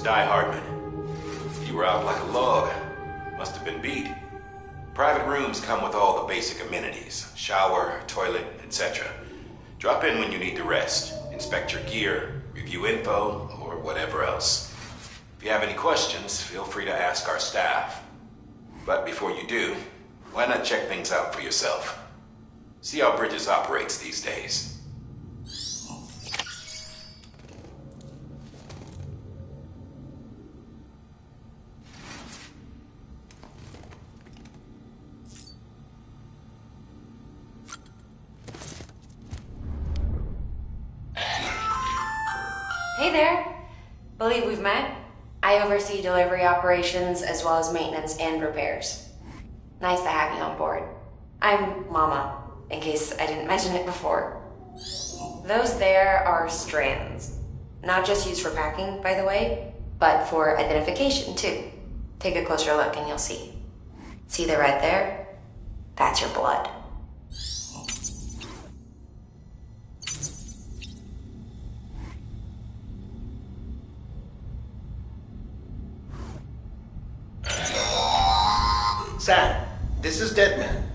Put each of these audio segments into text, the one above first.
Hardman. You were out like a log. Must have been beat. Private rooms come with all the basic amenities. Shower, toilet, etc. Drop in when you need to rest. Inspect your gear, review info, or whatever else. If you have any questions, feel free to ask our staff. But before you do, why not check things out for yourself? See how Bridges operates these days. Hey there. Believe we've met? I oversee delivery operations as well as maintenance and repairs. Nice to have you on board. I'm Mama, in case I didn't mention it before. Those there are strands. Not just used for packing, by the way, but for identification too. Take a closer look and you'll see. See the red there? That's your blood. Sam, this is Deadman.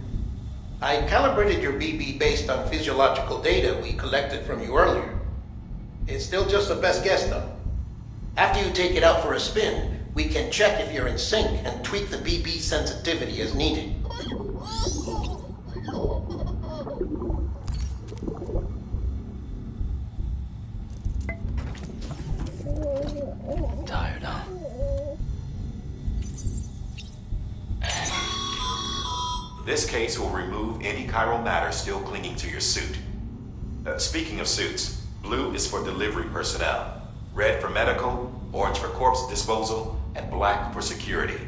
I calibrated your BB based on physiological data we collected from you earlier. It's still just a best guess, though. After you take it out for a spin, we can check if you're in sync and tweak the BB sensitivity as needed. Tired, huh? This case will remove any chiral matter still clinging to your suit. Speaking of suits, blue is for delivery personnel, red for medical, orange for corpse disposal, and black for security.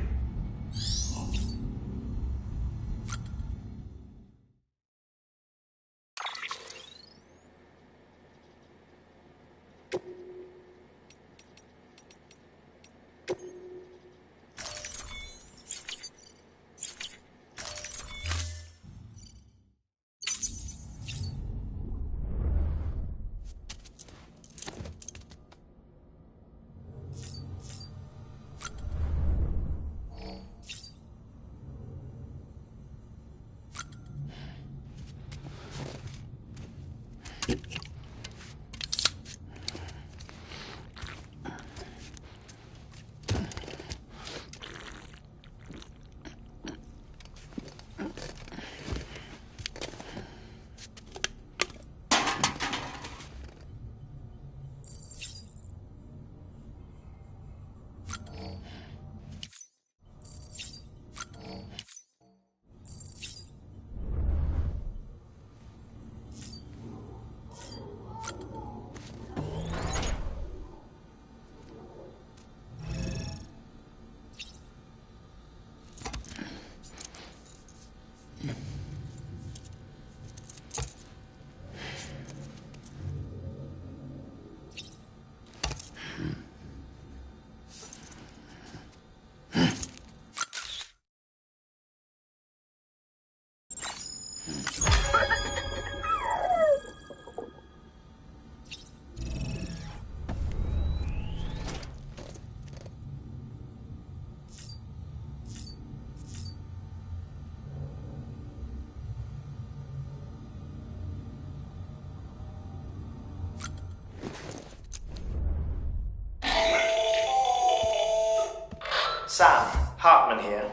Sam, Hartman here,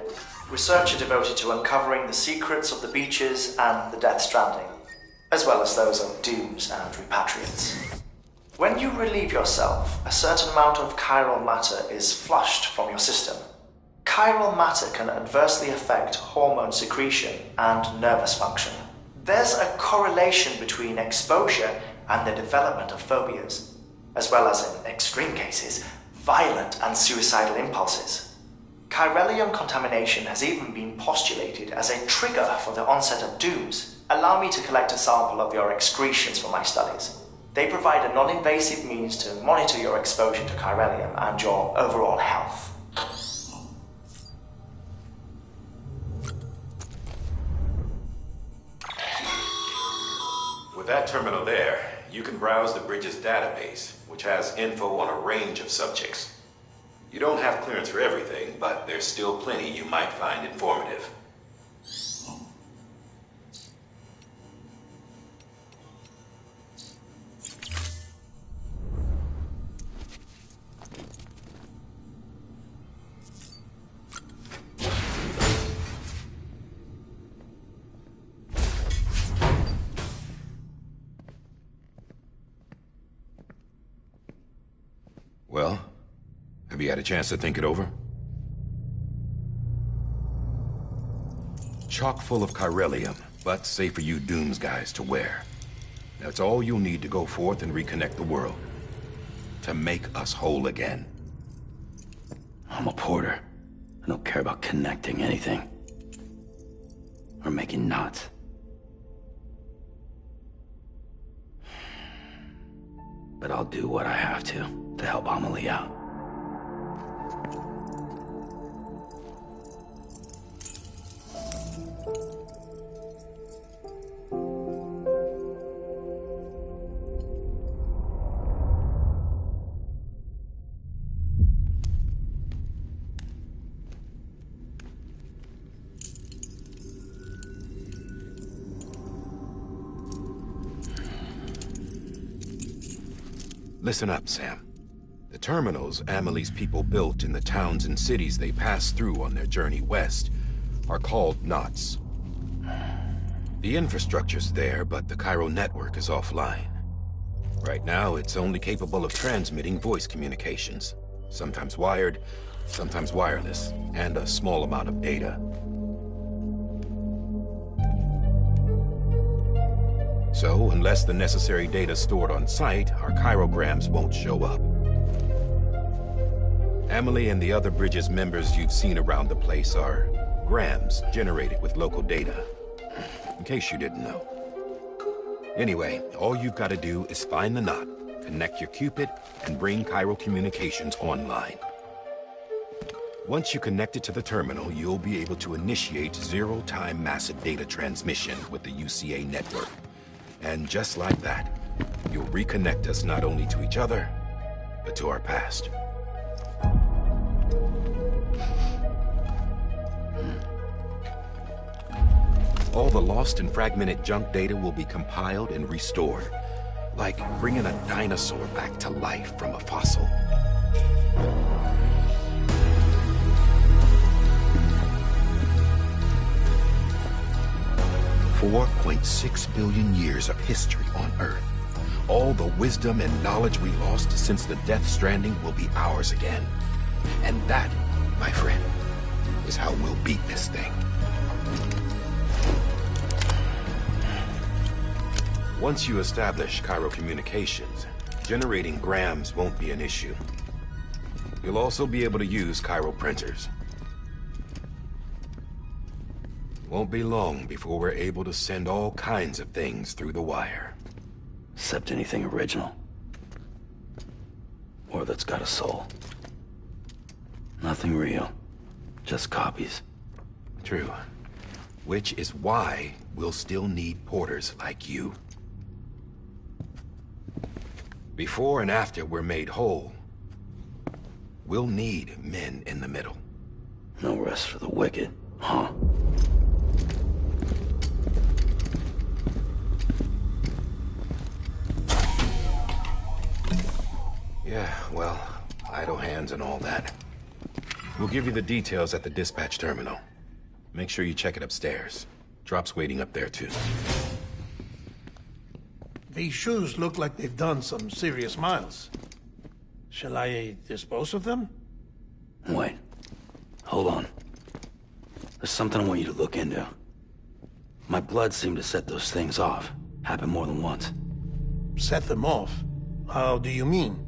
researcher devoted to uncovering the secrets of the beaches and the Death Stranding, as well as those of dooms and repatriates. When you relieve yourself, a certain amount of chiral matter is flushed from your system. Chiral matter can adversely affect hormone secretion and nervous function. There's a correlation between exposure and the development of phobias, as well as, in extreme cases, violent and suicidal impulses. Chiralium contamination has even been postulated as a trigger for the onset of dooms. Allow me to collect a sample of your excretions for my studies. They provide a non-invasive means to monitor your exposure to chiralium and your overall health. With that terminal there, you can browse the Bridges database, which has info on a range of subjects. You don't have clearance for everything, but there's still plenty you might find informative. Well, have you had a chance to think it over? Chock full of chiralium, but safe for you Dooms guys to wear. That's all you'll need to go forth and reconnect the world. To make us whole again. I'm a porter. I don't care about connecting anything. Or making knots. But I'll do what I have to help Amelie out. Listen up, Sam. The terminals Amelie's people built in the towns and cities they passed through on their journey west are called knots. The infrastructure's there, but the Cairo network is offline. Right now, it's only capable of transmitting voice communications. Sometimes wired, sometimes wireless, and a small amount of data. So, unless the necessary data stored on site, our chirograms won't show up. Amelie and the other Bridges members you've seen around the place are grams generated with local data. In case you didn't know. Anyway, all you've got to do is find the knot, connect your Cupid, and bring Cairo communications online. Once you connect it to the terminal, you'll be able to initiate zero-time massive data transmission with the UCA network. And just like that, you'll reconnect us not only to each other, but to our past. All the lost and fragmented junk data will be compiled and restored, like bringing a dinosaur back to life from a fossil. $4.6 billion years of history on Earth. All the wisdom and knowledge we lost since the Death Stranding will be ours again. And that, my friend, is how we'll beat this thing. Once you establish Cairo communications, generating grams won't be an issue. You'll also be able to use Cairo printers. Won't be long before we're able to send all kinds of things through the wire. Except anything original. Or that's got a soul. Nothing real. Just copies. True. Which is why we'll still need porters like you. Before and after we're made whole, we'll need men in the middle. No rest for the wicked, huh? Yeah, well, idle hands and all that. We'll give you the details at the dispatch terminal. Make sure you check it upstairs. Drop's waiting up there, too. These shoes look like they've done some serious miles. Shall I dispose of them? Wait. Hold on. There's something I want you to look into. My blood seemed to set those things off. Happened more than once. Set them off? How do you mean?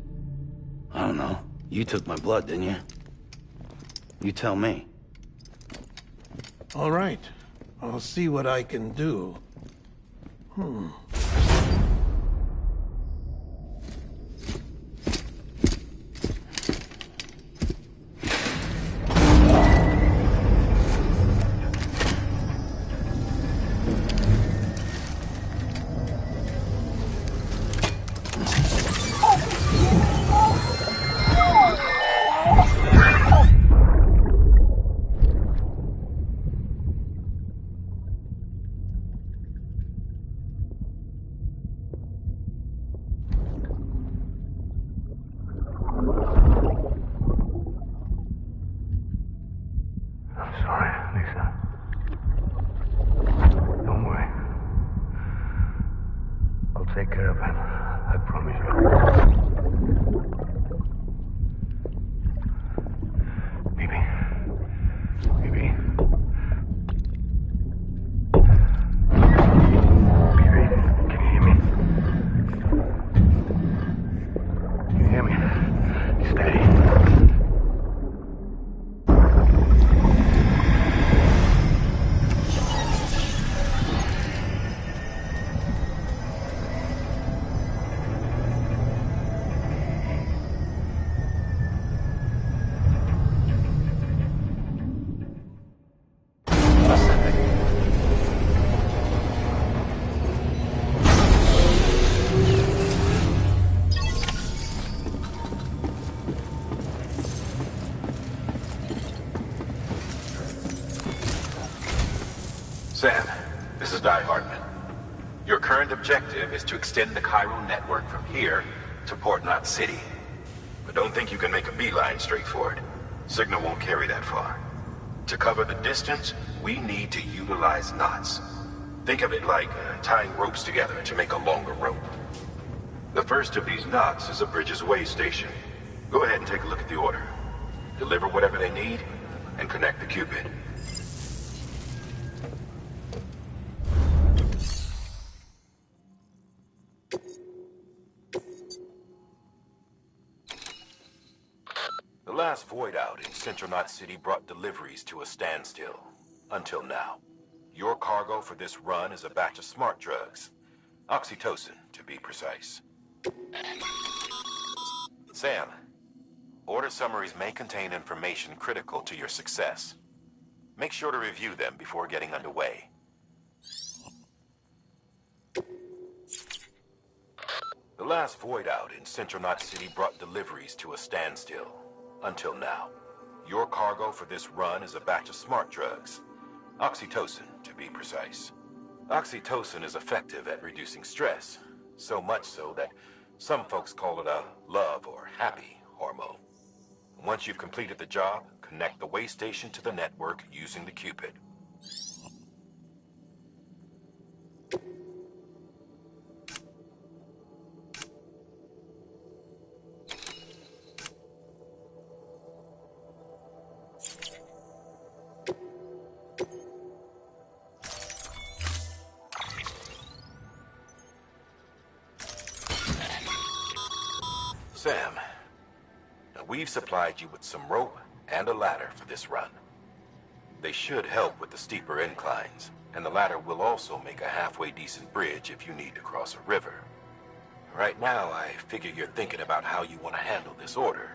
I don't know. You took my blood, didn't you? You tell me. All right. I'll see what I can do. take care of him. I promise you. Baby. Baby. Baby, can you hear me? Can you hear me? Steady. Sam, this is Di Hartman. Your current objective is to extend the Cairo network from here to Port Knot City. But don't think you can make a beeline straight for it. Signal won't carry that far. To cover the distance, we need to utilize knots. Think of it like tying ropes together to make a longer rope. The first of these knots is a Bridges way station. Go ahead and take a look at the order. Deliver whatever they need, and connect the Cupid. The last void out in Central Knot City brought deliveries to a standstill. Until now. Your cargo for this run is a batch of smart drugs. Oxytocin, to be precise. Sam, order summaries may contain information critical to your success. Make sure to review them before getting underway. The last void out in Central Knot City brought deliveries to a standstill. Until now. Your cargo for this run is a batch of smart drugs. Oxytocin, to be precise. Oxytocin is effective at reducing stress, so much so that some folks call it a love or happy hormone. Once you've completed the job, connect the way station to the network using the Cupid. Sam, now we've supplied you with some rope and a ladder for this run. They should help with the steeper inclines, and the ladder will also make a halfway decent bridge if you need to cross a river. Right now, I figure you're thinking about how you want to handle this order.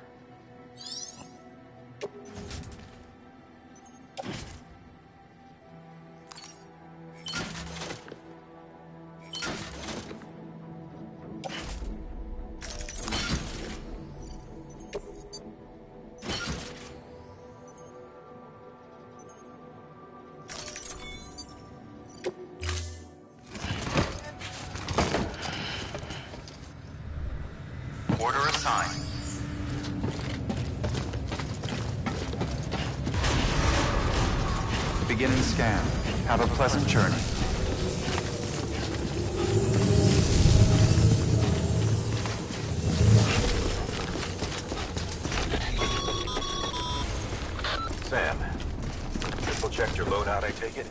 Order assigned. Beginning scan. Have a pleasant journey. Sam, triple checked your loadout, I take it?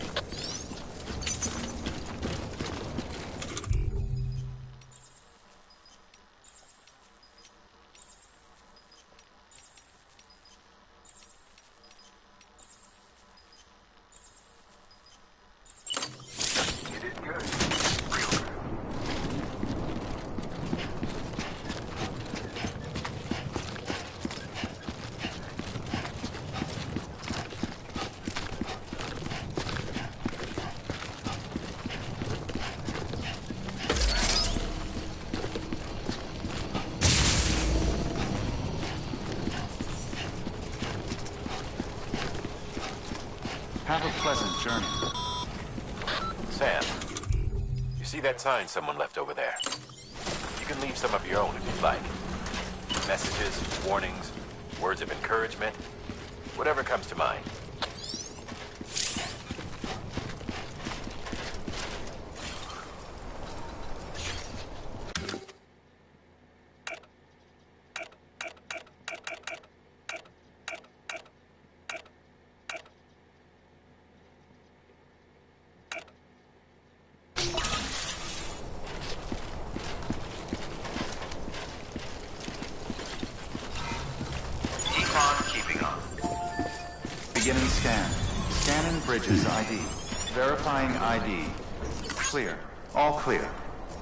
Have a pleasant journey. Sam, you see that sign someone left over there? You can leave some of your own if you'd like. Messages, warnings, words of encouragement, whatever comes to mind. Bridges ID. Verifying ID. Clear. All clear.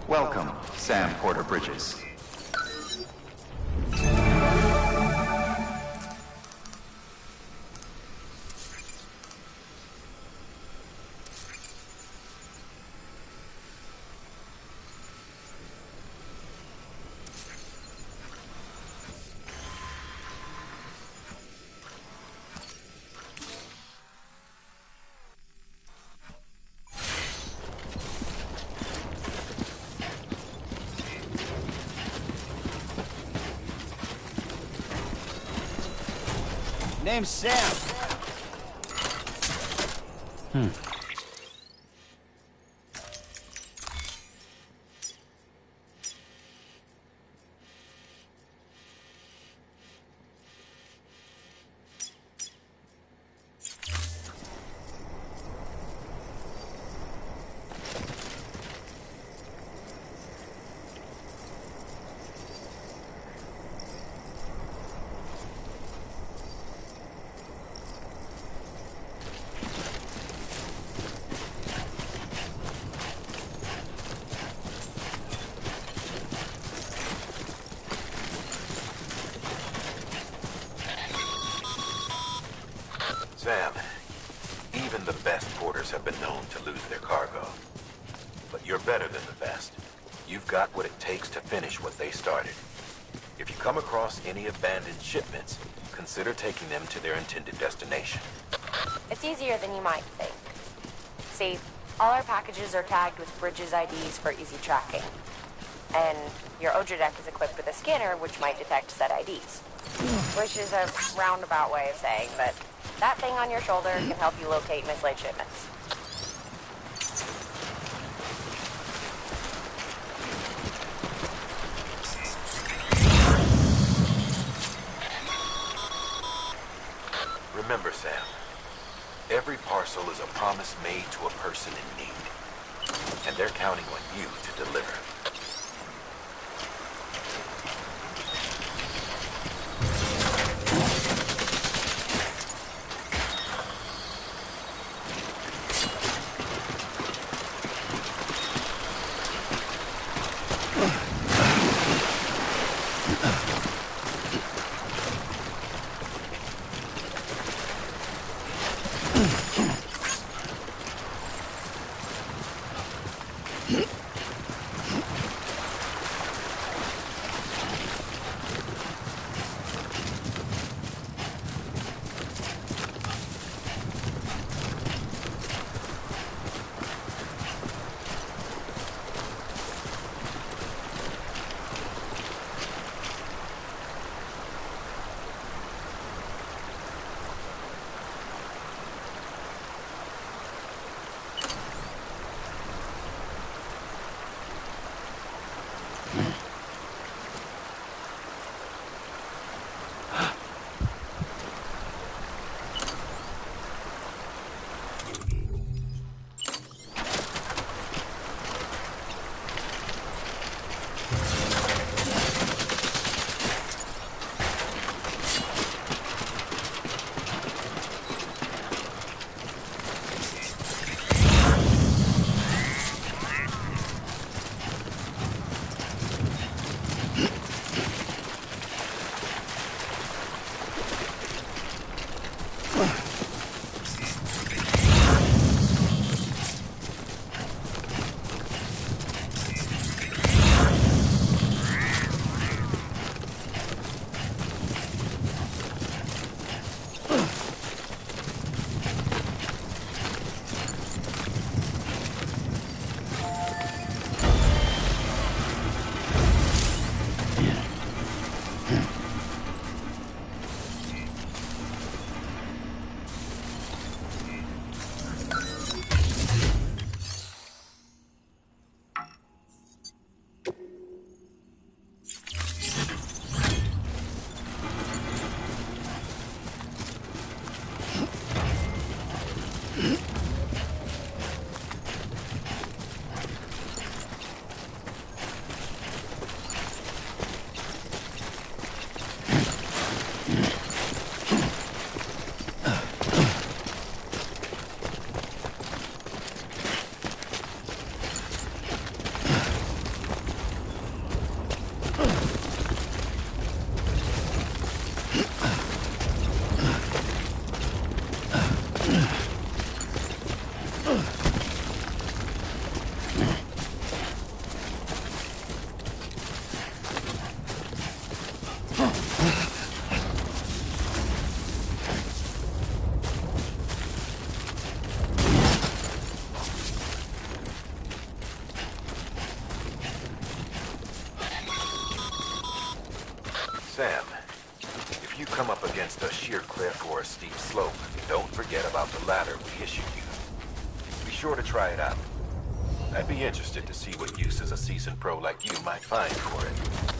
Welcome, Sam Porter Bridges. Name's Sam. Sam, even the best porters have been known to lose their cargo. But you're better than the best. You've got what it takes to finish what they started. If you come across any abandoned shipments, consider taking them to their intended destination. It's easier than you might think. See, all our packages are tagged with Bridges IDs for easy tracking. And your Odra deck is equipped with a scanner which might detect said IDs. Which is a roundabout way of saying that that thing on your shoulder can help you locate mislaid shipments. Remember, Sam, every parcel is a promise made to a person in need. And they're counting on you to deliver. Sam, if you come up against a sheer cliff or a steep slope, don't forget about the ladder we issued you. Be sure to try it out. I'd be interested to see what uses a seasoned pro like you might find for it.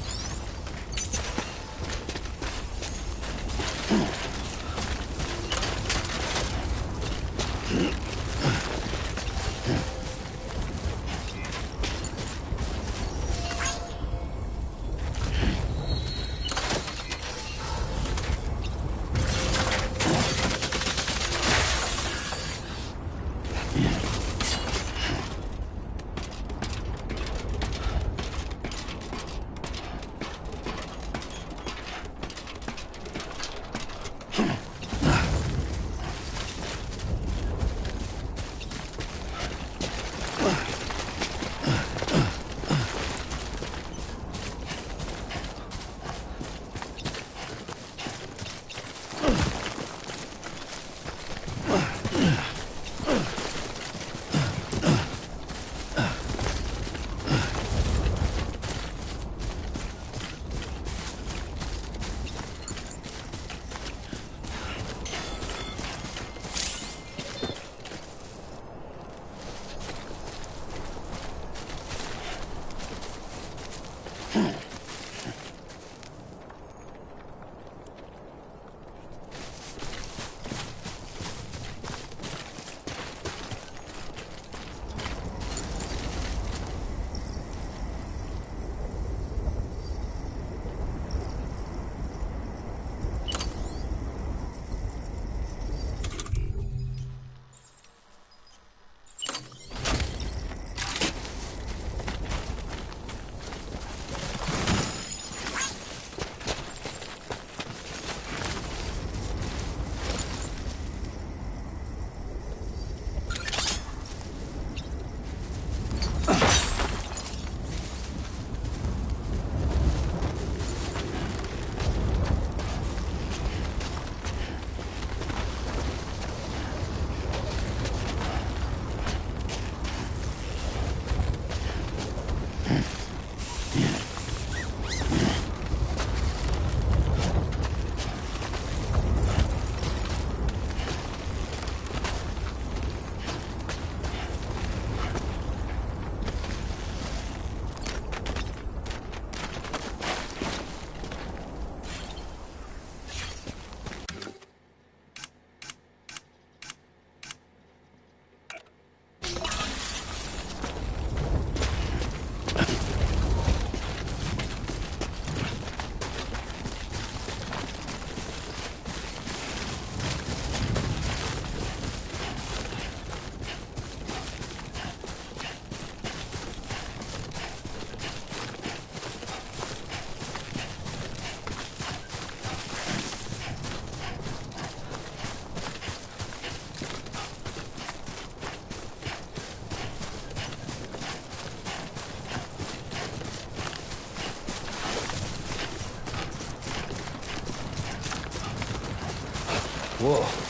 Whoa.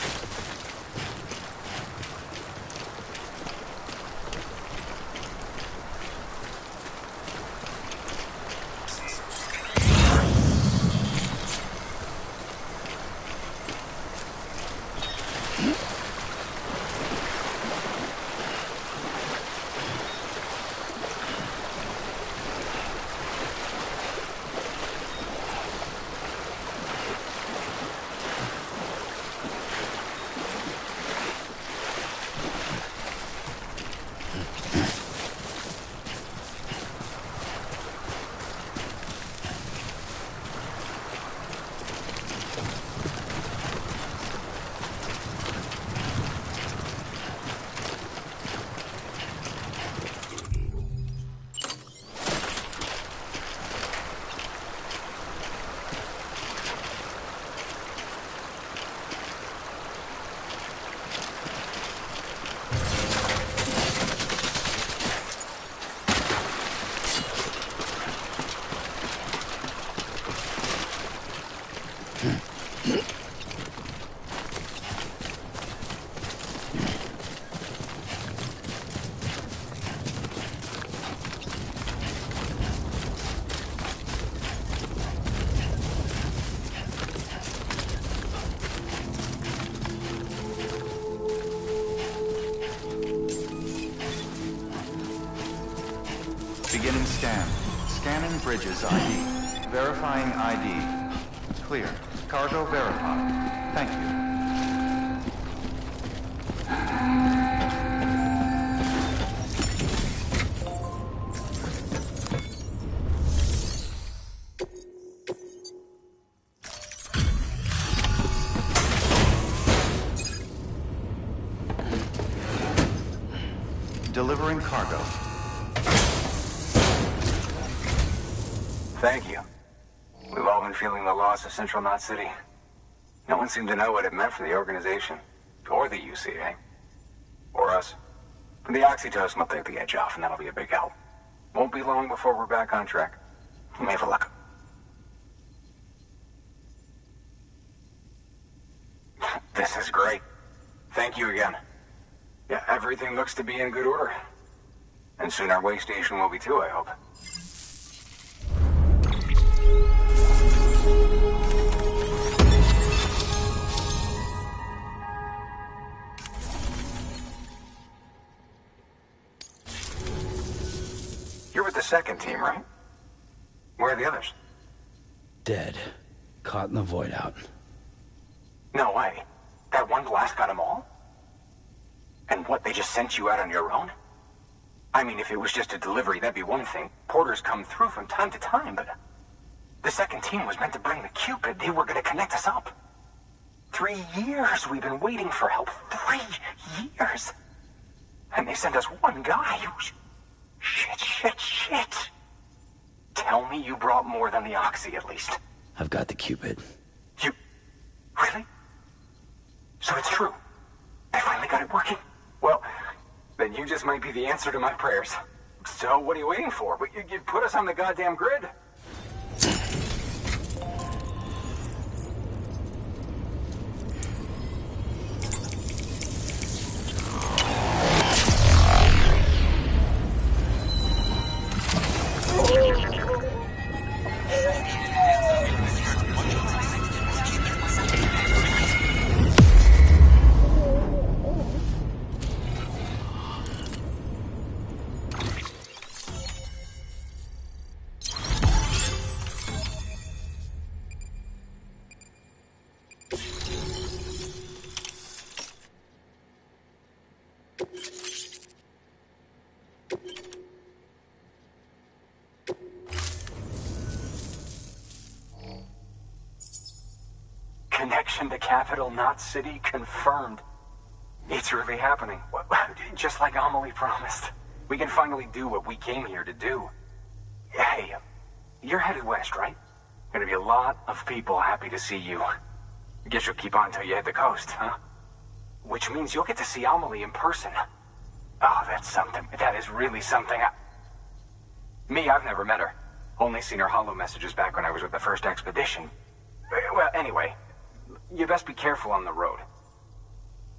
Beginning scan. Scanning bridges ID. Verifying ID. Clear. Cargo verified. Thank you. Delivering cargo. Thank you. We've all been feeling the loss of Central Knot City. No one seemed to know what it meant for the organization, or the UCA, or us. The oxytocin will take the edge off, and that'll be a big help. Won't be long before we're back on track. You may have a look. This is great. Thank you again. Yeah, everything looks to be in good order. And soon our way station will be too, I hope. You're with the second team, right? Where are the others? Dead. Caught in the void out. No way. That one blast got them all? And what, they just sent you out on your own? I mean, if it was just a delivery, that'd be one thing. Porters come through from time to time, but... The second team was meant to bring the Cupid. They were gonna connect us up. 3 years we've been waiting for help. 3 years! And they sent us one guy. Shit. Tell me you brought more than the Oxy, at least. I've got the Cupid. You... Really? So it's true. I finally got it working. Well, then you just might be the answer to my prayers. So what are you waiting for? You put us on the goddamn grid. Connection to Capital Knot City confirmed. It's really happening. Just like Amelie promised. We can finally do what we came here to do. Hey, you're headed west, right? Gonna be a lot of people happy to see you. I guess you'll keep on till you hit the coast, huh? Which means you'll get to see Amelie in person. Oh, that's something. That is really something. Me, I've never met her. Only seen her holo messages back when I was with the first expedition. Well, anyway, you best be careful on the road.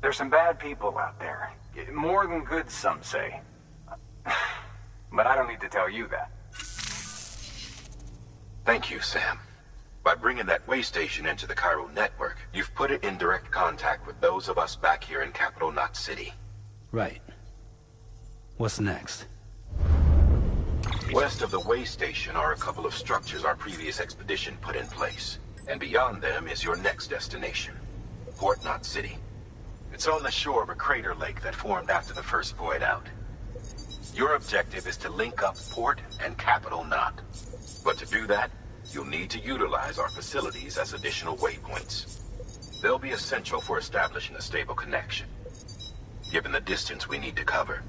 There's some bad people out there. More than good, some say. But I don't need to tell you that. Thank you, Sam. By bringing that way station into the Cairo network, you've put it in direct contact with those of us back here in Capital Knot City. Right. What's next? West of the way station are a couple of structures our previous expedition put in place. And beyond them is your next destination, Port Knot City. It's on the shore of a crater lake that formed after the first void out. Your objective is to link up Port and Capital Knot. But to do that, you'll need to utilize our facilities as additional waypoints. They'll be essential for establishing a stable connection. Given the distance we need to cover,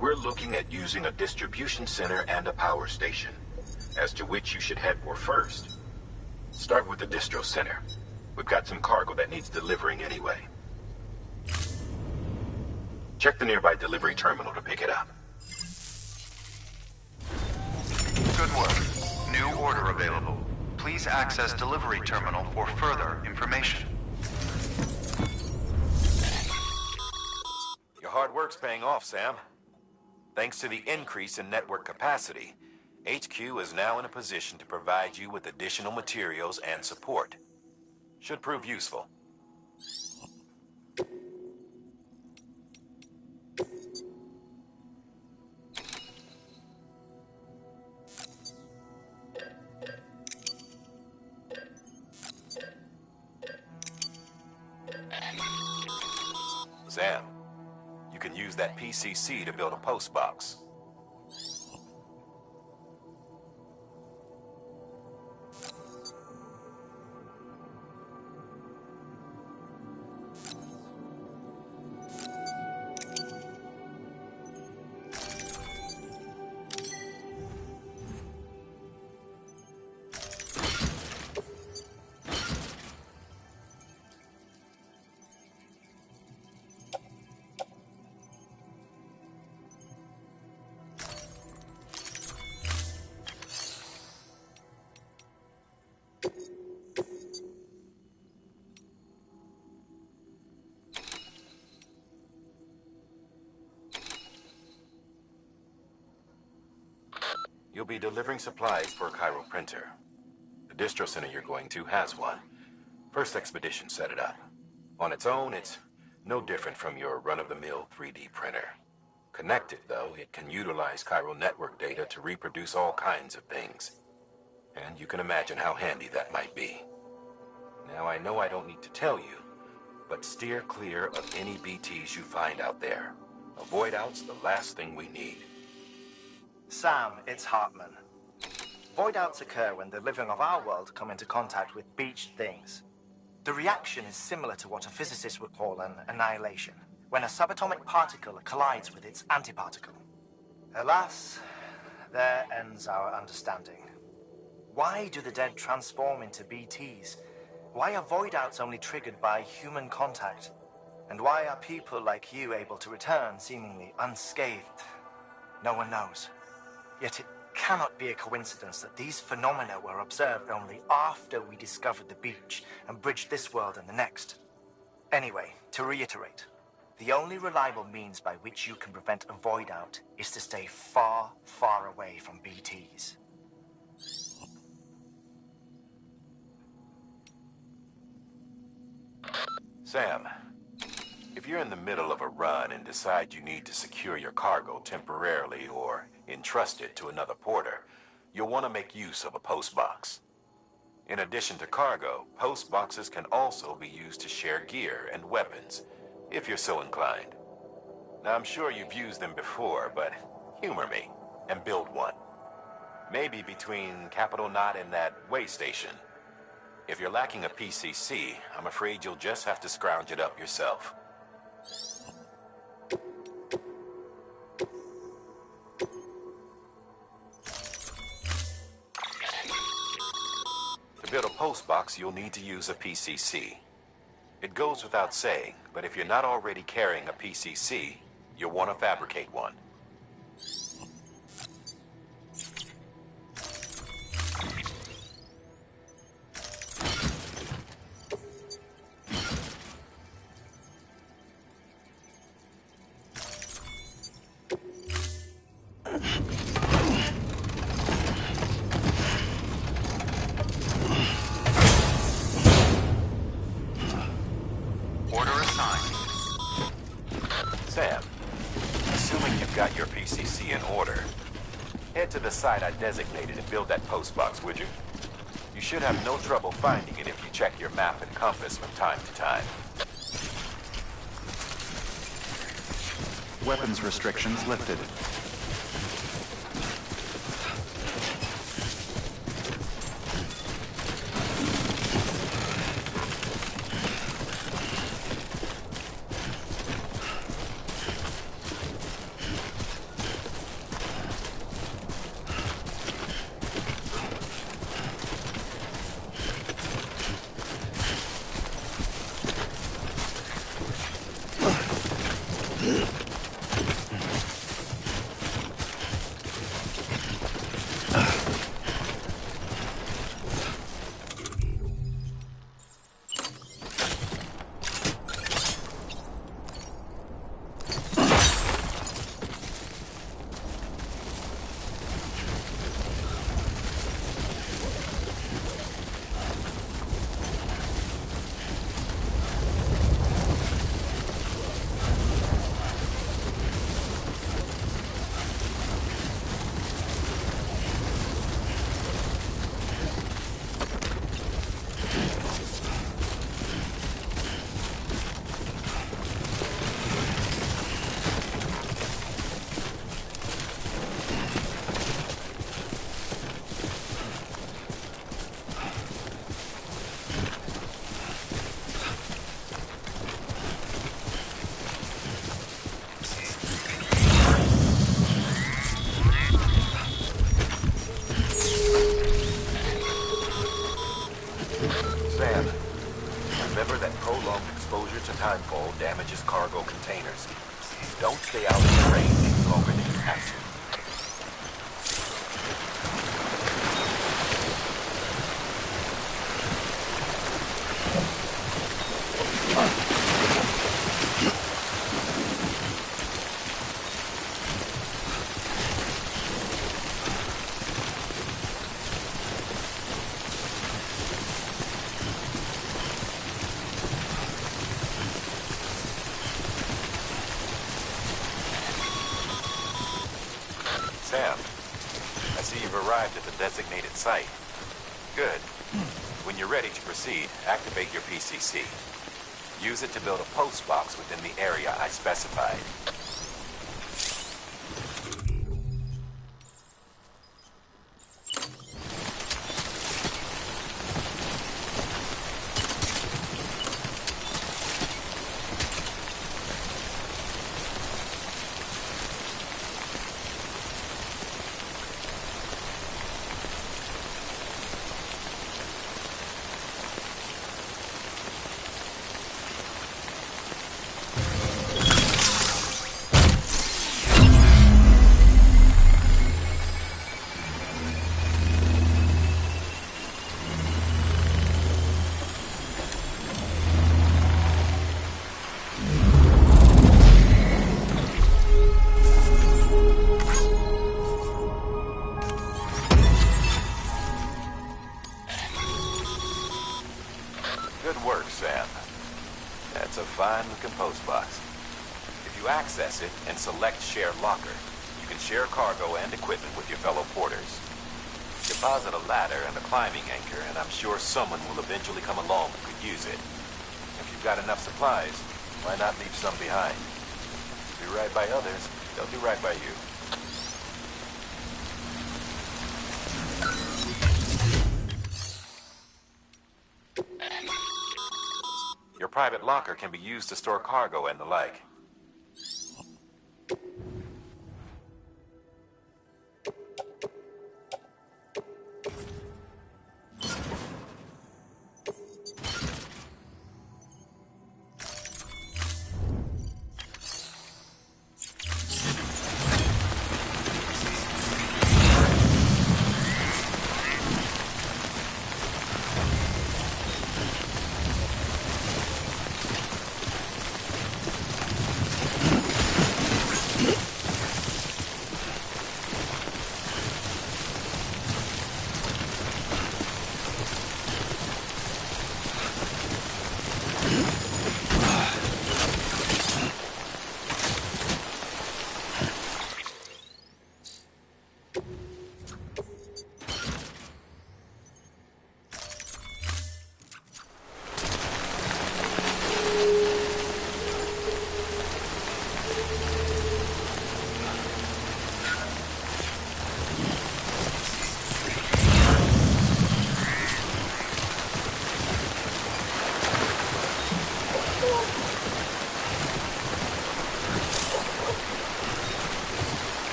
we're looking at using a distribution center and a power station, as to which you should head for first. Start with the distro center. We've got some cargo that needs delivering anyway. Check the nearby delivery terminal to pick it up. Good work. New order available. Please access delivery terminal for further information. Your hard work's paying off, Sam. Thanks to the increase in network capacity, HQ is now in a position to provide you with additional materials and support. Should prove useful. Sam, you can use that PCC to build a post box. You'll be delivering supplies for a Cairo printer. The distro center you're going to has one. First expedition set it up. On its own, it's no different from your run-of-the-mill 3D printer. Connected, though, it can utilize Cairo network data to reproduce all kinds of things. And you can imagine how handy that might be. Now, I know I don't need to tell you, but steer clear of any BTs you find out there. Avoid out's the last thing we need. Sam, it's Hartman. Void outs occur when the living of our world come into contact with beached things. The reaction is similar to what a physicist would call an annihilation, when a subatomic particle collides with its antiparticle. Alas, there ends our understanding. Why do the dead transform into BTs? Why are void outs only triggered by human contact? And why are people like you able to return seemingly unscathed? No one knows. Yet it cannot be a coincidence that these phenomena were observed only after we discovered the beach and bridged this world and the next. Anyway, to reiterate, the only reliable means by which you can prevent a void out is to stay far, far away from BTs. Sam, if you're in the middle of a run and decide you need to secure your cargo temporarily or entrust it to another porter, you'll want to make use of a post box. In addition to cargo, post boxes can also be used to share gear and weapons, if you're so inclined. Now, I'm sure you've used them before, but humor me and build one. Maybe between Capital Knot and that way station. If you're lacking a PCC, I'm afraid you'll just have to scrounge it up yourself. To build a post box, you'll need to use a PCC. It goes without saying, but if you're not already carrying a PCC, you'll want to fabricate one. Sam, assuming you've got your PCC in order, head to the site I designated and build that post box, would you? You should have no trouble finding it if you check your map and compass from time to time. Weapons restrictions lifted. timefall damages cargo containers. Don't stay out in the rain any longer than you have to. Sam, I see you've arrived at the designated site. Good. When you're ready to proceed, activate your PCC. Use it to build a post box within the area I specified. Good work, Sam. That's a fine-looking post box. If you access it and select Share Locker, you can share cargo and equipment with your fellow porters. Deposit a ladder and a climbing anchor, and I'm sure someone will eventually come along who could use it. If you've got enough supplies, why not leave some behind? Do right by others, they'll do right by you. Your private locker can be used to store cargo and the like.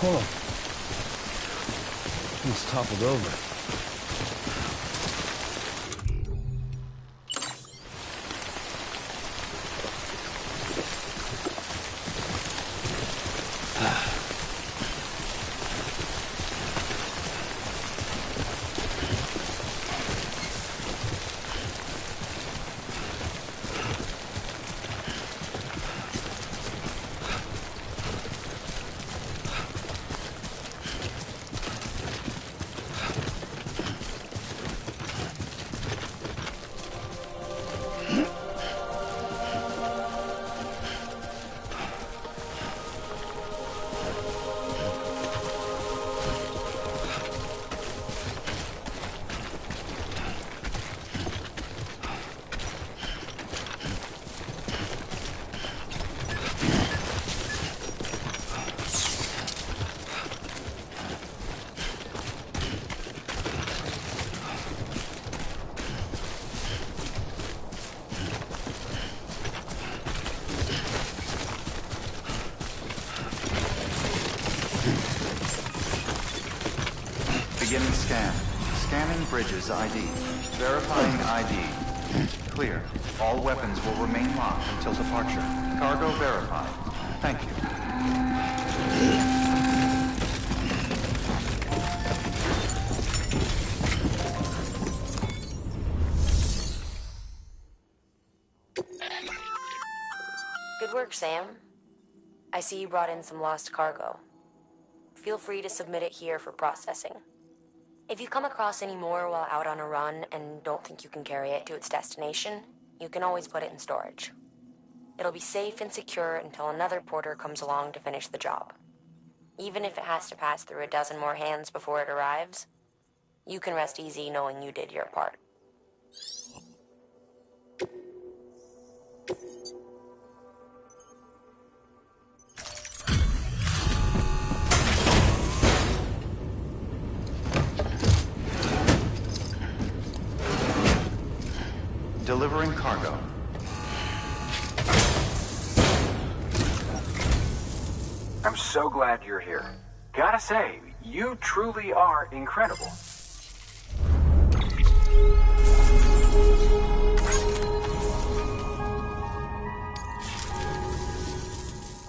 Hold on. Almost toppled over. Beginning scan. Scanning bridges ID. Verifying ID. Clear. All weapons will remain locked until departure. Cargo verified. Thank you. Good work, Sam. I see you brought in some lost cargo. Feel free to submit it here for processing. If you come across any more while out on a run and don't think you can carry it to its destination, you can always put it in storage. It'll be safe and secure until another porter comes along to finish the job. Even if it has to pass through a dozen more hands before it arrives, you can rest easy knowing you did your part. Delivering cargo. I'm so glad you're here. Gotta say, you truly are incredible.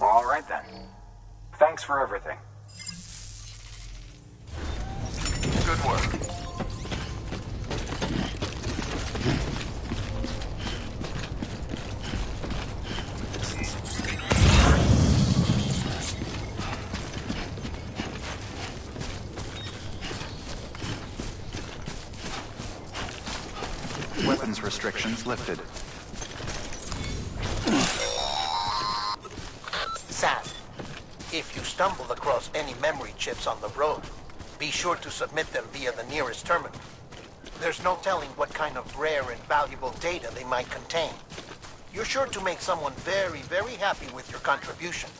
All right then. Thanks for everything. Good work. Weapons restrictions lifted. Sam, if you stumble across any memory chips on the road, be sure to submit them via the nearest terminal. There's no telling what kind of rare and valuable data they might contain. You're sure to make someone very, very happy with your contribution.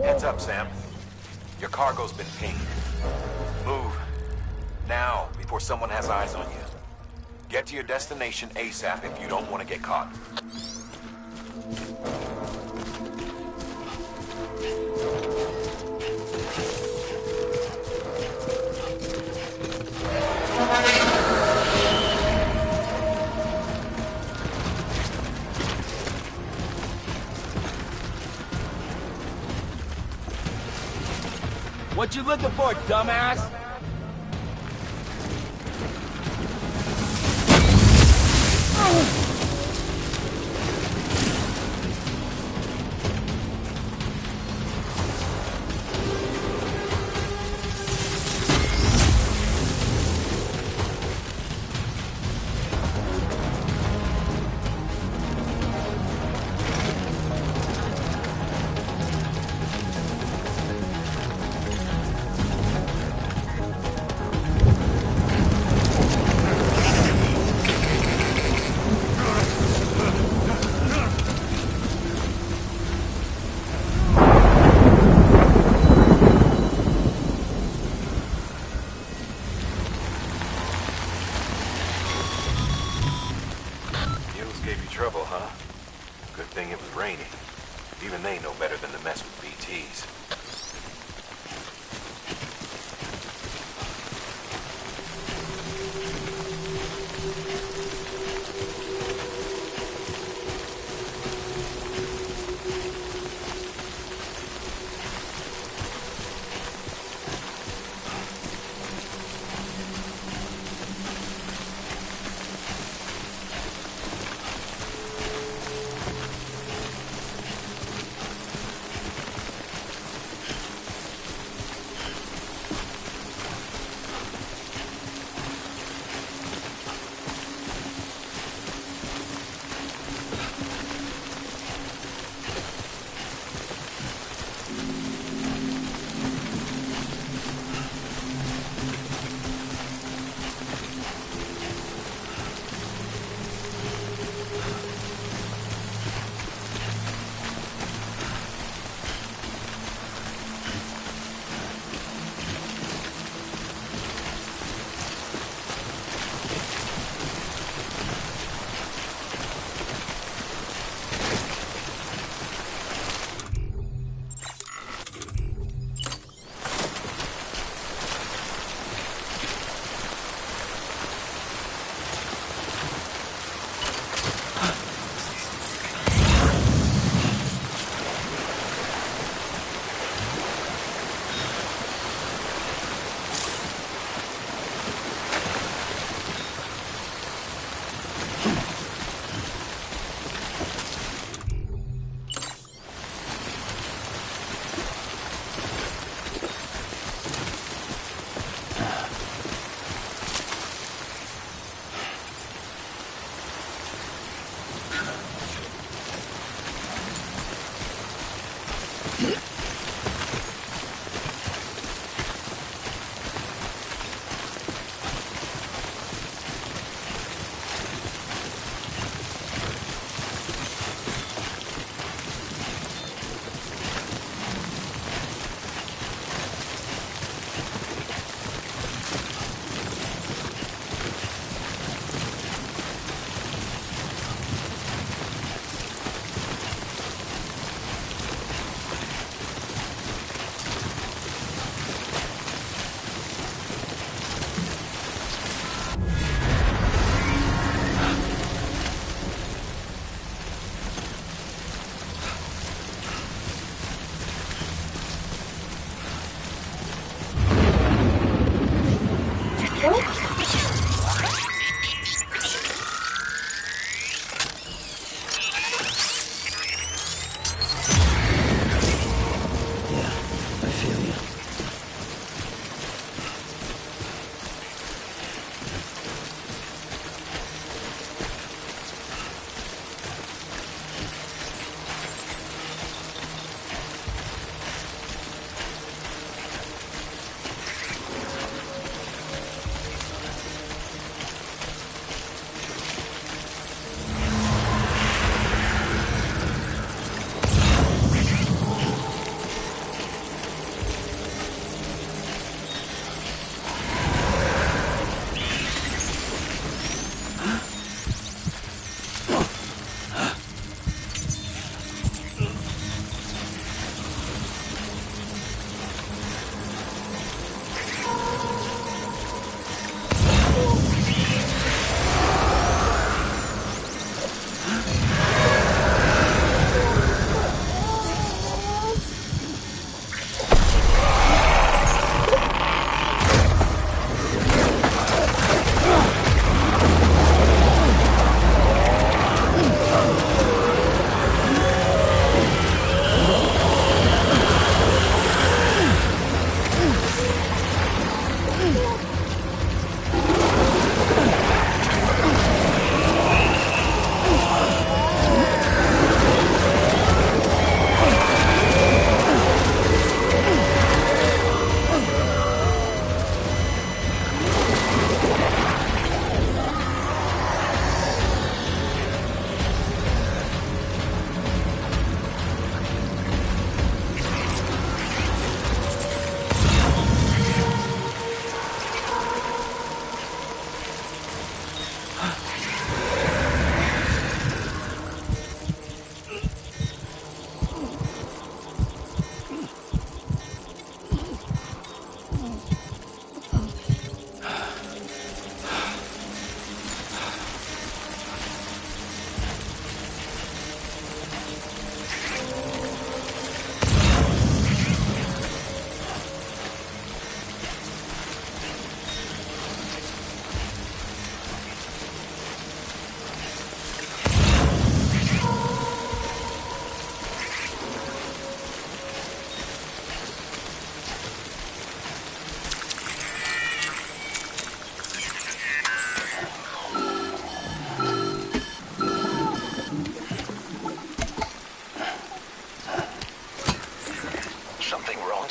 Heads up, Sam. Your cargo's been pinged. Move. Now, before someone has eyes on you. Get to your destination ASAP if you don't want to get caught. What you looking for, dumbass? Good thing it was raining. Even they know better than to mess with BTs.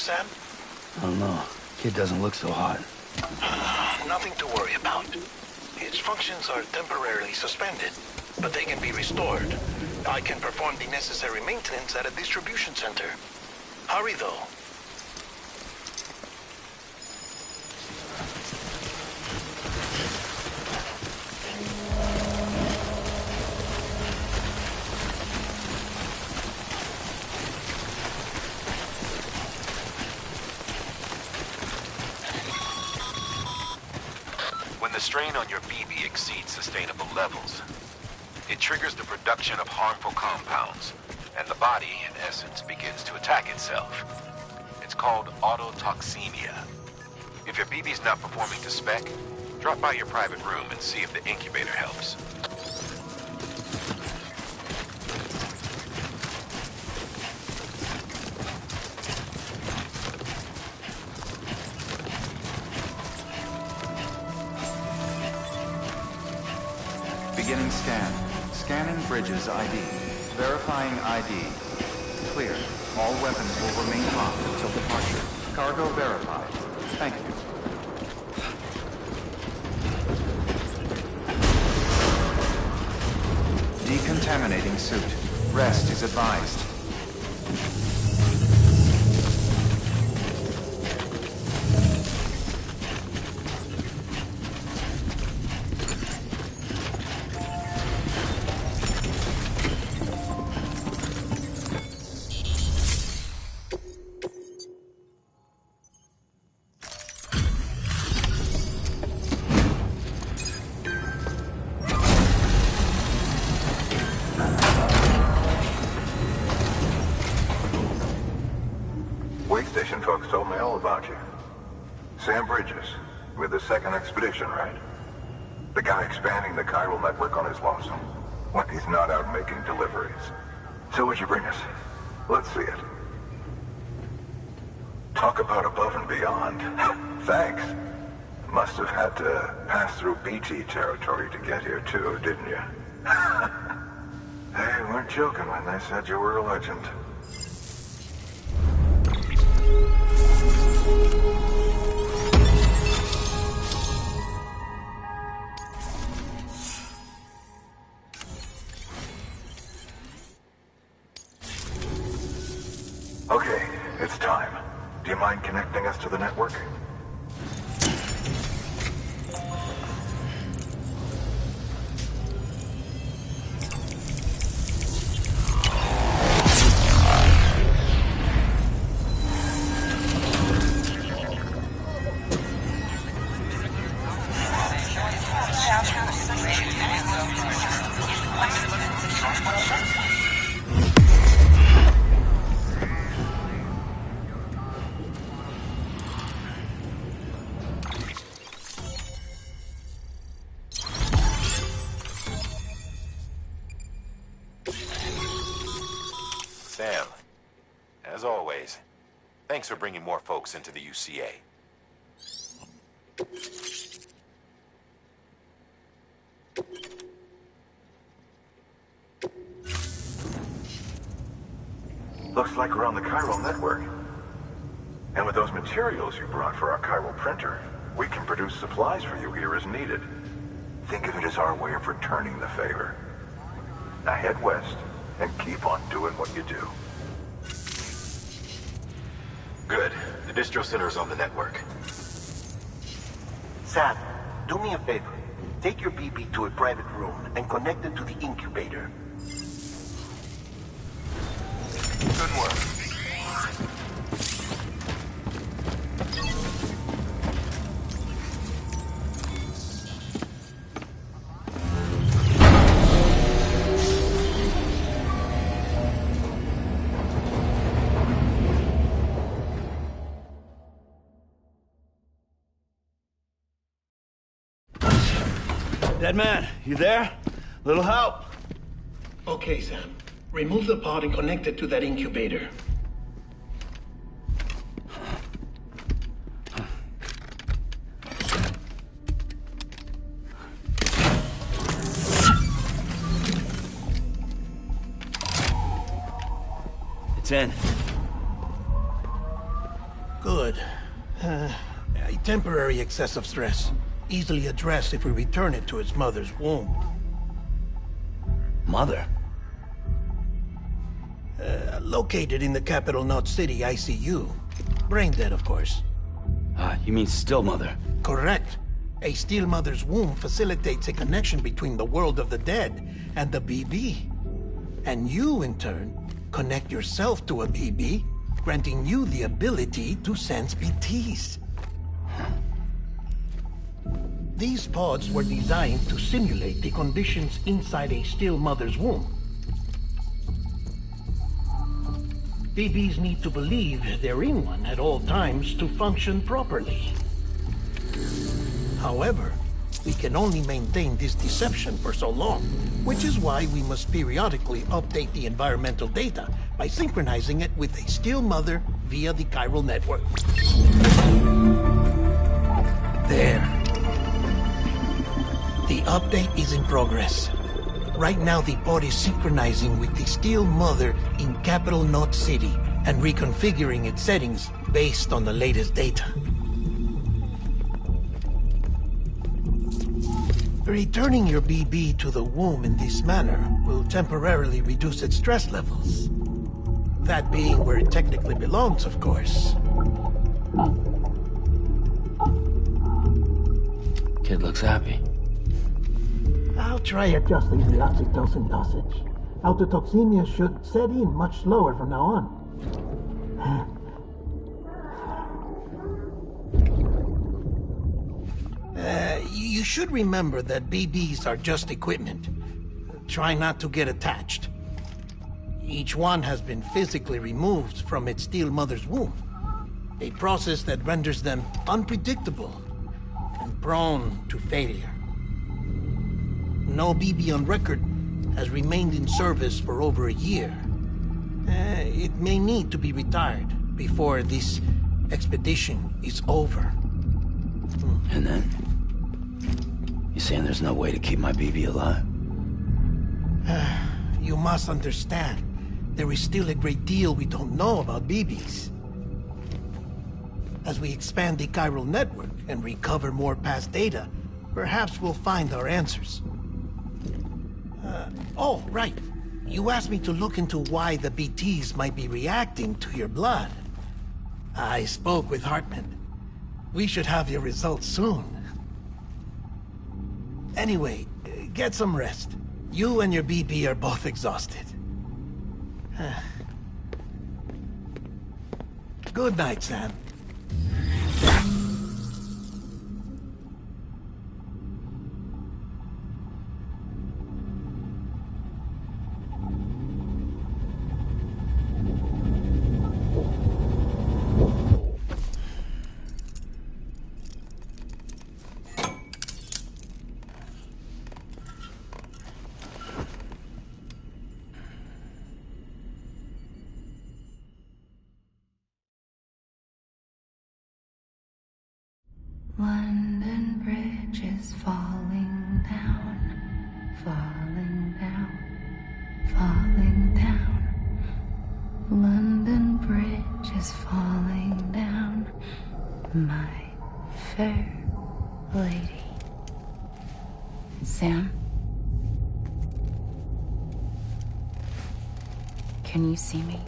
Sam? I don't know. Kid doesn't look so hot. Nothing to worry about. His functions are temporarily suspended, but they can be restored. I can perform the necessary maintenance at a distribution center. Hurry, though. When the strain on your BB exceeds sustainable levels, it triggers the production of harmful compounds, and the body, in essence, begins to attack itself. It's called autotoxemia. If your BB's not performing to spec, drop by your private room and see if the incubator helps. Beginning scan. Scanning bridges ID. Verifying ID. Clear. All weapons will remain locked until departure. Cargo verified. Thank you. Decontaminating suit. Rest is advised. Station folks told me all about you. Sam Bridges, with the second expedition, right? The guy expanding the chiral network on his lonesome, when he's not out making deliveries. So what'd you bring us? Let's see it. Talk about above and beyond. Thanks. Must have had to pass through BT territory to get here too, didn't you? They weren't joking when they said you were a legend. Okay, it's time. Do you mind connecting us to the network? Sam, as always, thanks for bringing more folks into the UCA. Looks like we're on the chiral network. And with those materials you brought for our chiral printer, we can produce supplies for you here as needed. Think of it as our way of returning the favor. Now head west and keep on doing what you do. Good. The distro center is on the network. Sam, do me a favor. Take your BB to a private room and connect it to the incubator. Good work. Dead man, you there? Little help? Okay, Sam. Remove the pod and connect it to that incubator. It's in. Good. A temporary excess of stress. Easily addressed if we return it to its mother's womb. Mother? Located in the capital Knot City ICU. Brain dead, of course. You mean still mother? Correct. A still mother's womb facilitates a connection between the world of the dead and the BB. And you, in turn, connect yourself to a BB, granting you the ability to sense BTs. These pods were designed to simulate the conditions inside a still mother's womb. BBs need to believe they're in one at all times to function properly. However, we can only maintain this deception for so long, which is why we must periodically update the environmental data by synchronizing it with a still mother via the chiral network. There. The update is in progress. Right now, the pod is synchronizing with the still mother in capital Knot City and reconfiguring its settings based on the latest data. Returning your BB to the womb in this manner will temporarily reduce its stress levels. That being where it technically belongs, of course. Kid looks happy. I'll try adjusting the oxytocin dosage. Autotoxemia should set in much slower from now on. You should remember that BBs are just equipment. Try not to get attached. Each one has been physically removed from its still mother's womb. A process that renders them unpredictable and prone to failure. No BB on record has remained in service for over a year. It may need to be retired before this expedition is over. And then? You saying there's no way to keep my BB alive? You must understand, there is still a great deal we don't know about BBs. As we expand the chiral network and recover more past data, perhaps we'll find our answers. Oh, right. You asked me to look into why the BTs might be reacting to your blood. I spoke with Hartman. We should have your results soon. Anyway, get some rest. You and your BB are both exhausted. Good night, Sam. London Bridge is falling down, falling down, falling down. London Bridge is falling down, my fair lady. Sam? Can you see me?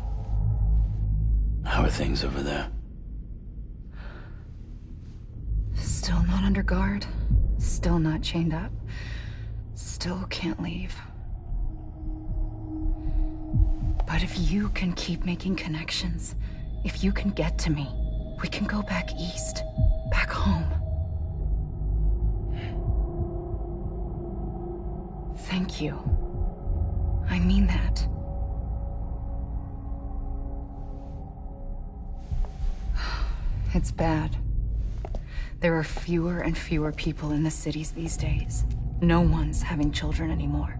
How are things over there? Still not under guard, still not chained up, still can't leave. But if you can keep making connections, if you can get to me, we can go back east, back home. Thank you. I mean that. It's bad. There are fewer and fewer people in the cities these days. No one's having children anymore.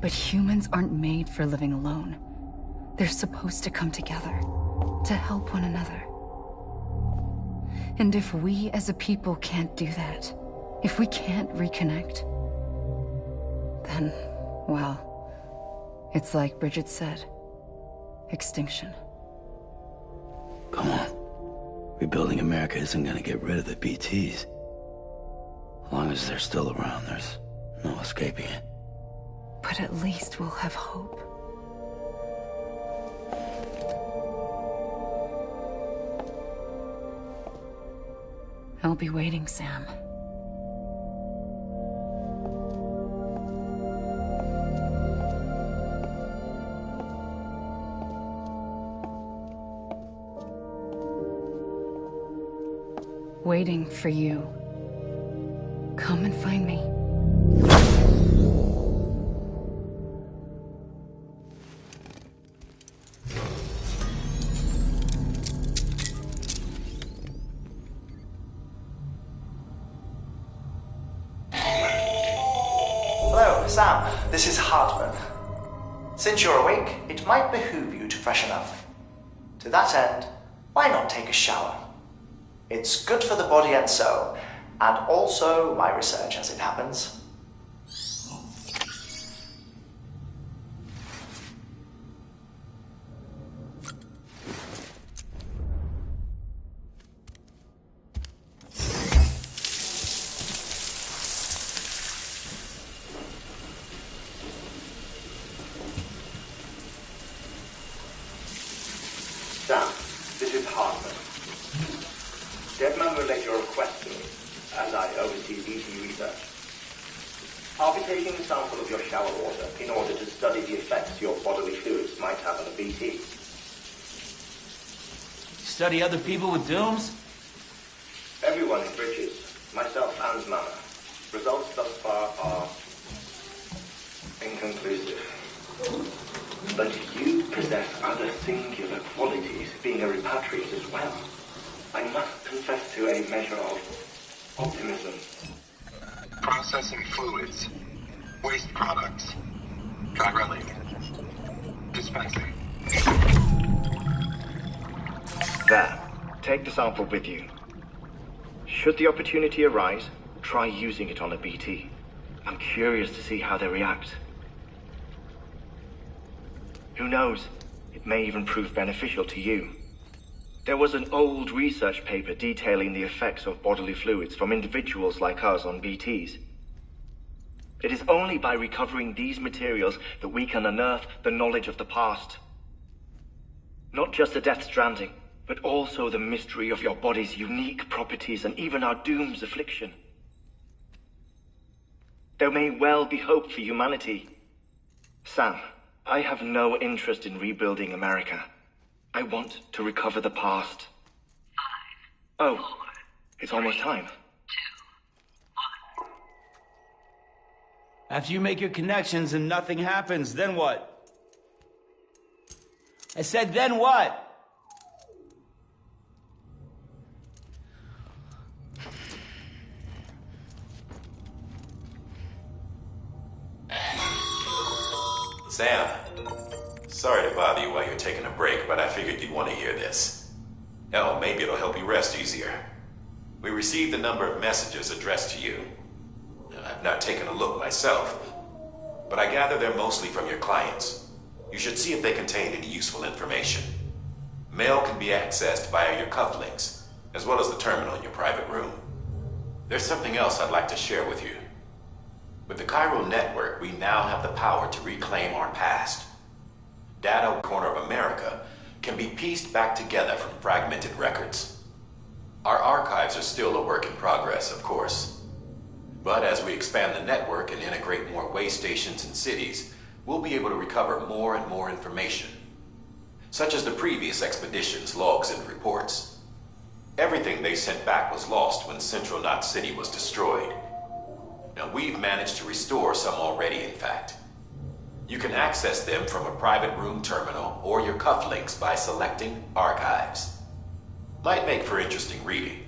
But humans aren't made for living alone. They're supposed to come together, to help one another. And if we as a people can't do that, if we can't reconnect, then, well, it's like Bridget said, extinction. Come on. Rebuilding America isn't gonna get rid of the BTs. As long as they're still around, there's no escaping it. But at least we'll have hope. I'll be waiting, Sam. Waiting for you. Come and find me. Hello, Sam. This is Hartman. Since you're awake, it might behoove you to freshen up. To that end, why not take a shower? It's good for the body and soul, and also my research as it happens. Sam, this is Hartman. Deadman relayed your request to me, as I oversee BT research. I'll be taking a sample of your shower water in order to study the effects your bodily fluids might have on a BT. Study other people with dooms? Everyone in Bridges, myself and Mama. Results thus far are inconclusive. But you possess other singular qualities, being a repatriate as well. I must confess to a measure of optimism. Processing fluids. Waste products. Drilling. Dispensing. There. Take the sample with you. Should the opportunity arise, try using it on a BT. I'm curious to see how they react. Who knows? It may even prove beneficial to you. There was an old research paper detailing the effects of bodily fluids from individuals like us on BTs. It is only by recovering these materials that we can unearth the knowledge of the past. Not just the Death Stranding, but also the mystery of your body's unique properties and even our doom's affliction. There may well be hope for humanity. Sam, I have no interest in rebuilding America. I want to recover the past. 5, 4, oh, it's almost time. 2, 1. After you make your connections and nothing happens, then what? I said, then what? Sam, sorry to bother you while you're taking a break, but I figured you'd want to hear this. Hell, maybe it'll help you rest easier. We received a number of messages addressed to you. I've not taken a look myself, but I gather they're mostly from your clients. You should see if they contain any useful information. Mail can be accessed via your cufflinks, as well as the terminal in your private room. There's something else I'd like to share with you. With the Chiral Network, we now have the power to reclaim our past. Data corner of America can be pieced back together from fragmented records. Our archives are still a work in progress, of course. But as we expand the network and integrate more way stations and cities, we'll be able to recover more and more information, such as the previous expedition's logs and reports. Everything they sent back was lost when Central Knot City was destroyed. Now, we've managed to restore some already, in fact. You can access them from a private room terminal or your cufflinks by selecting Archives. Might make for interesting reading.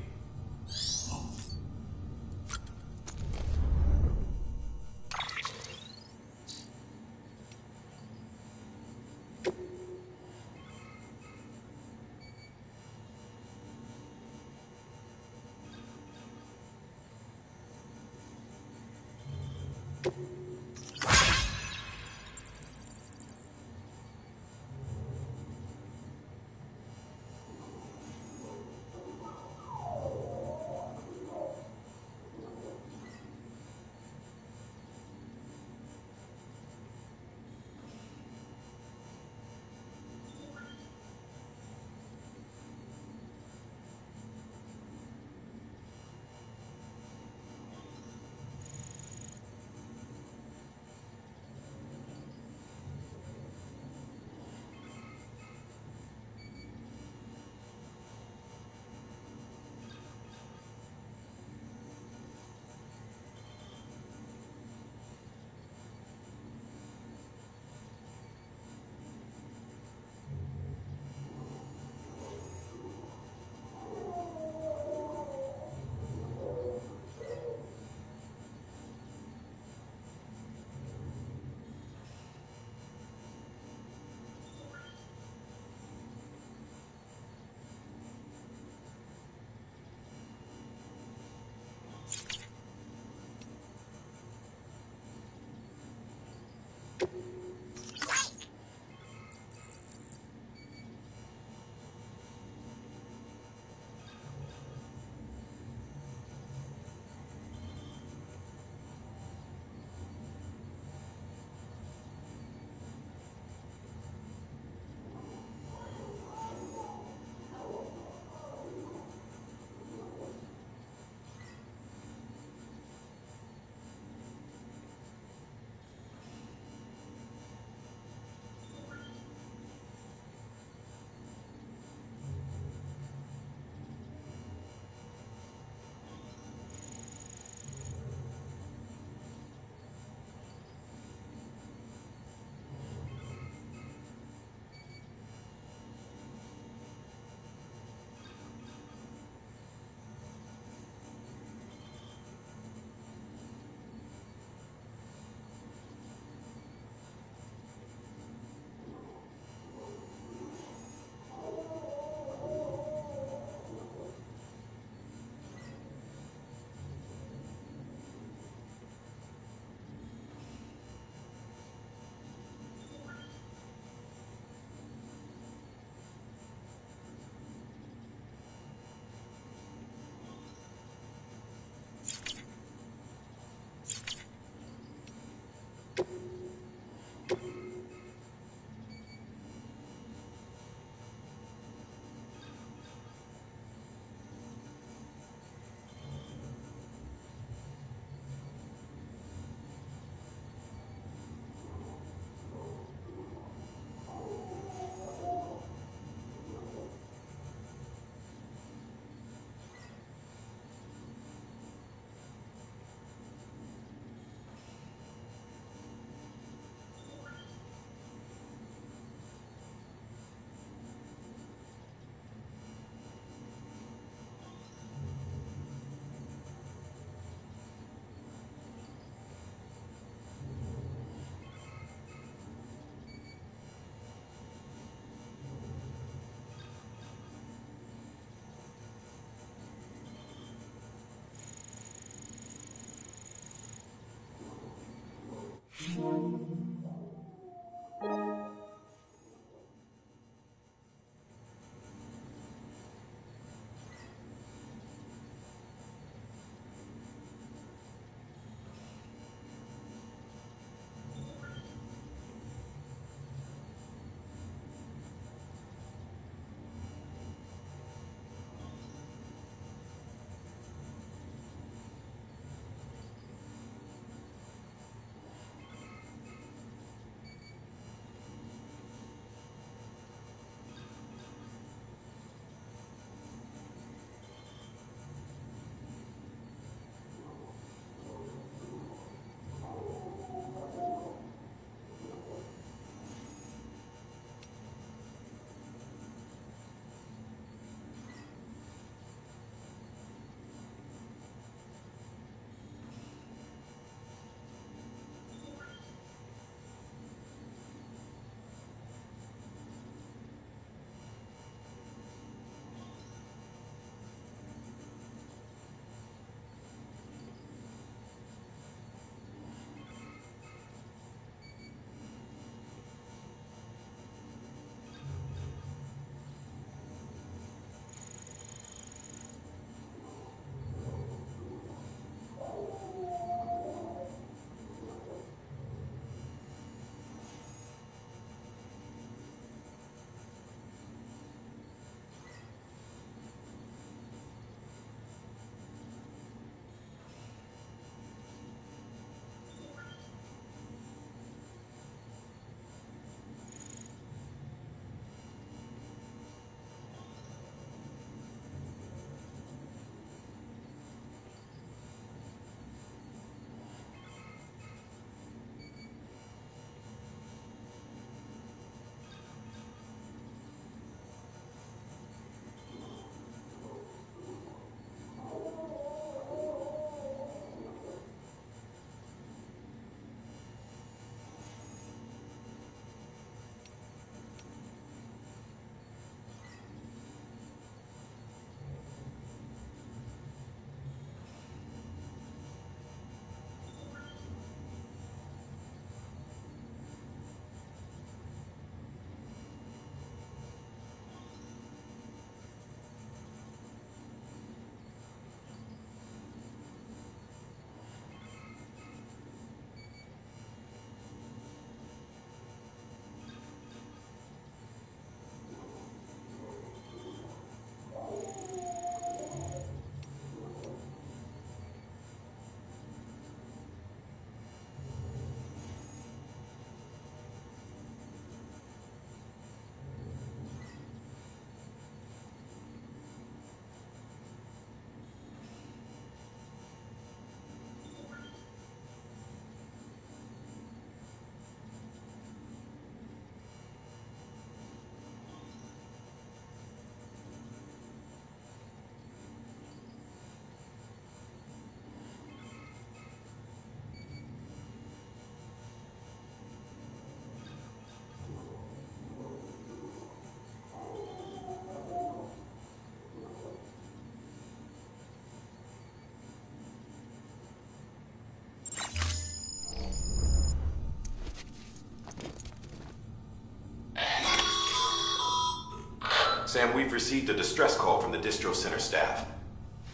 Sam, we've received a distress call from the distro center staff.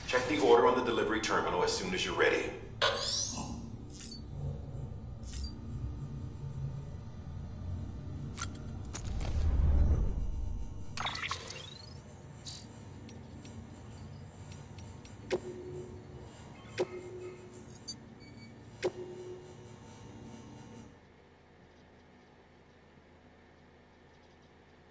Check the order on the delivery terminal as soon as you're ready.